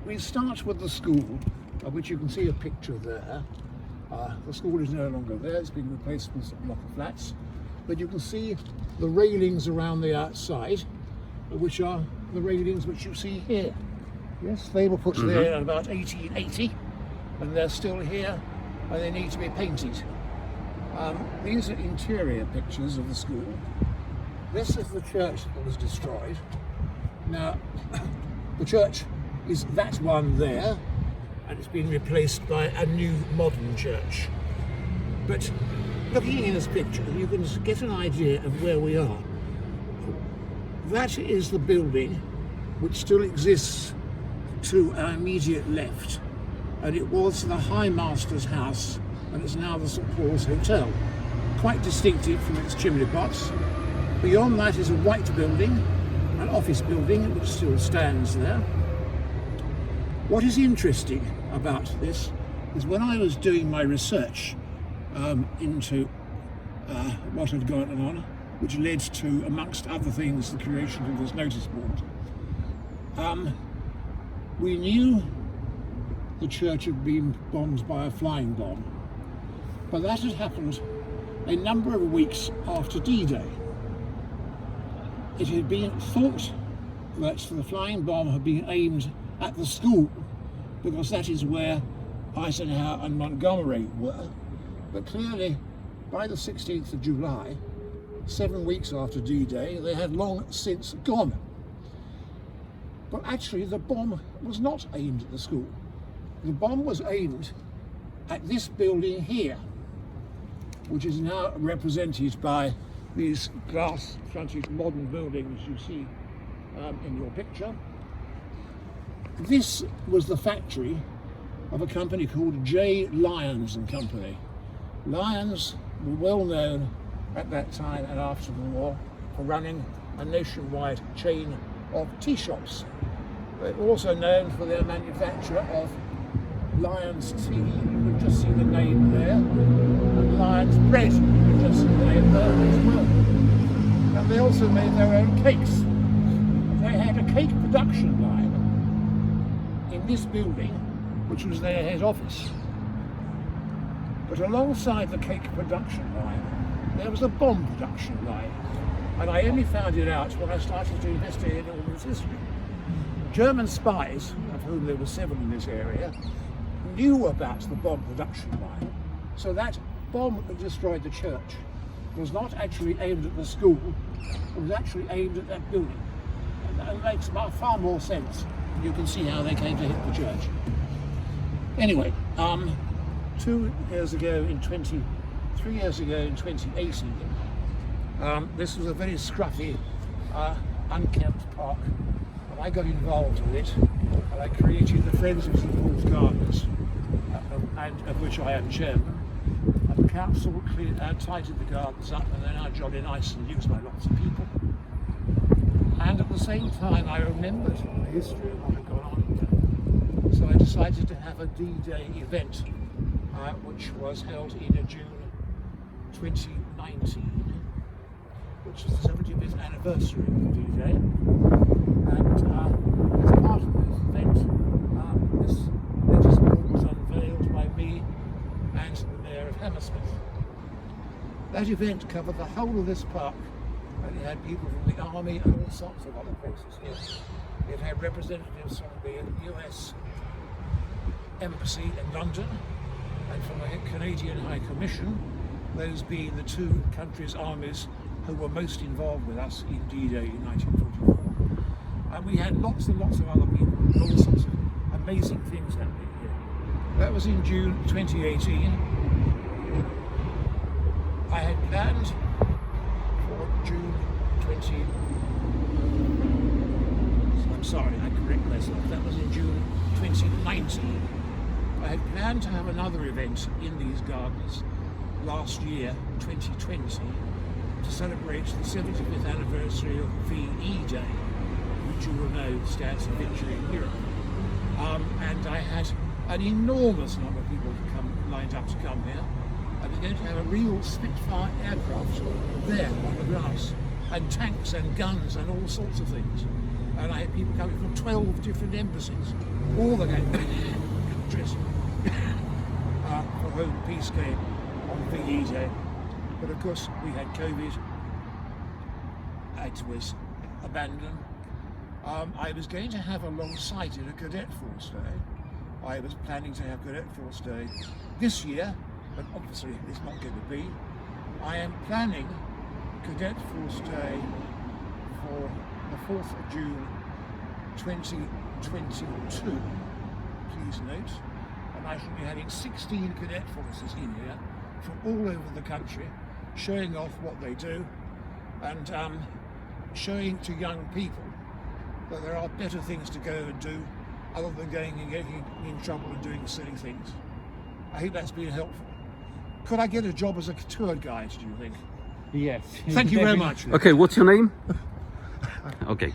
We start with the school, of which you can see a picture there. The school is no longer there, it's been replaced with a block of flats. But you can see the railings around the outside, which are the railings which you see here. Yes, they were put there in about 1880, and they're still here, and they need to be painted. These are interior pictures of the school. This is the church that was destroyed. Now, the church is that one there, and it's been replaced by a new modern church. But looking in this picture, you can get an idea of where we are. That is the building which still exists to our immediate left, and it was the High Master's house, and it's now the St Paul's Hotel. Quite distinctive from its chimney pots. Beyond that is a white building, an office building which still stands there. What is interesting about this is when I was doing my research into what had gone on, which led to, amongst other things, the creation of this notice board. We knew the church had been bombed by a flying bomb, but that had happened a number of weeks after D-Day. It had been thought that the flying bomb had been aimed at the school, because that is where Eisenhower and Montgomery were. But clearly, by the 16th of July, 7 weeks after D-Day, they had long since gone. But actually, the bomb was not aimed at the school. The bomb was aimed at this building here, which is now represented by these glass-fronted modern buildings you see in your picture. This was the factory of a company called J. Lyons and Company. Lyons were well known at that time and after the war for running a nationwide chain of tea shops. They're also known for their manufacture of Lyons tea, you can just see the name there, and Lyons bread, you can just see the name there as well. And they also made their own cakes. They had a cake production line in this building, which was their head office. But alongside the cake production line, there was a bomb production line. And I only found it out when I started to investigate all this history. German spies, of whom there were several in this area, knew about the bomb production line. So that bomb that destroyed the church was not actually aimed at the school, it was actually aimed at that building. And that makes far more sense. You can see how they came to hit the church. Anyway, 3 years ago in 2018, this was a very scruffy, unkempt park, and I got involved with it, and I created the Friends of St Paul's Gardens, and of which I am chairman. And the council tidied the gardens up, and they're now jolly nice and used by lots of people. And at the same time, I remembered the history of what had gone on. So I decided to have a D-Day event, which was held in June 2019, which was the 75th anniversary of D-Day. And as part of this event, this notice board was unveiled by me and the Mayor of Hammersmith. That event covered the whole of this park, and it had people from the Army and all sorts of other places here. It had representatives from the US Embassy in London and from the Canadian High Commission, those being the two countries' armies who were most involved with us in D-Day in 1944. And we had lots and lots of other people, all sorts of amazing things happening here. That was in June 2018. I had planned for June 20... I'm sorry, I correct myself. That was in June 2019. I had planned to have another event in these gardens last year, 2020, to celebrate the 75th anniversary of VE Day, which you will know stands for Victory in Europe. And I had an enormous number of people lined up to come here. And we're going to have a real Spitfire aircraft there on the grass, and tanks and guns and all sorts of things. and I had people coming from 12 different embassies, all the countries, for home peace came on VE Day. But of course we had COVID, it was abandoned. I was going to have alongside it a Cadet Force Day. I was planning to have Cadet Force Day this year, but obviously it's not going to be. I am planning Cadet Force Day for the 4th of June 2022, please note. And I shall be having 16 cadet forces in here from all over the country, showing off what they do and showing to young people that there are better things to go and do other than going and getting in trouble and doing silly things. I hope that's been helpful. Could I get a job as a tour guide, do you think? Yes. Thank you very much. Okay, what's your name? Okay.